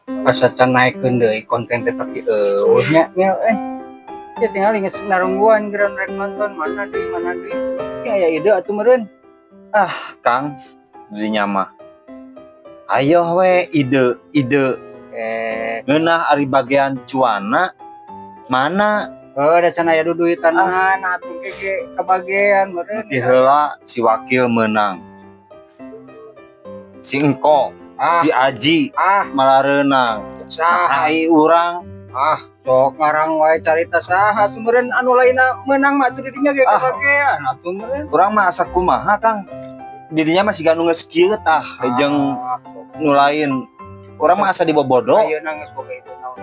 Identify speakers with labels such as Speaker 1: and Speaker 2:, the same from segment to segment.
Speaker 1: kasacan naikkeun deui konten teh tapi nya ya tinggal inget narungguan geran rek nonton mana di ya aya ide atuh meureun.
Speaker 2: Kang didinya mah ayo we ide ngeunah ari bagian cuana mana
Speaker 1: da can aya duduitan atuh ge kabagean meureun.
Speaker 2: ti heula si wakil menang si engko si Aji malah reunang
Speaker 1: Saha
Speaker 2: ai urang
Speaker 1: sok ngarang wae carita saha atuh meureun anu lainna meunang mah atuh didinya ge kabagean atuh meureun.
Speaker 2: urang mah asa kumaha Kang didinya masih ganu geus kieu tah jeung nu lain urang mah asa dibobodo.
Speaker 1: Ayeuna geus boga itu naon.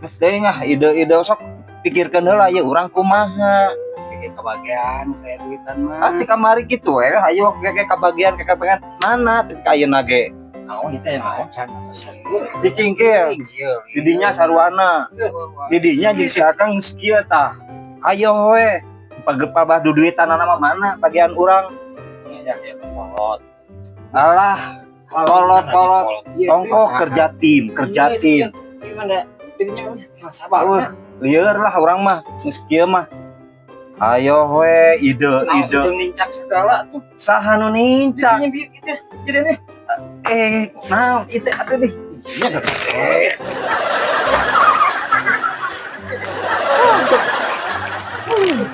Speaker 2: Geus deui ide sok pikirkeun heula ieu urang kumaha
Speaker 1: Ge kabagean saya duitan mah.
Speaker 2: ti kamari kitu we ayo ke kabagian mana ti ayeuna ge
Speaker 1: Naon teh naon can
Speaker 2: dicingkil didinya sarwana didinya jeung si Akang geus kieu tah ayo we pagepabah duduitanna mah mana bagian urang
Speaker 1: ya kolot.
Speaker 2: alah kolot ongko kerja tim
Speaker 1: Gimana didinya mah sabar.
Speaker 2: lieur lah urang mah geus kieu mah ayo we ide
Speaker 1: Jeung nincak segala tuh.
Speaker 2: saha nu nincak
Speaker 1: Didinya bieu kitu jadinya.
Speaker 2: naon itu atuh deh
Speaker 1: Iya,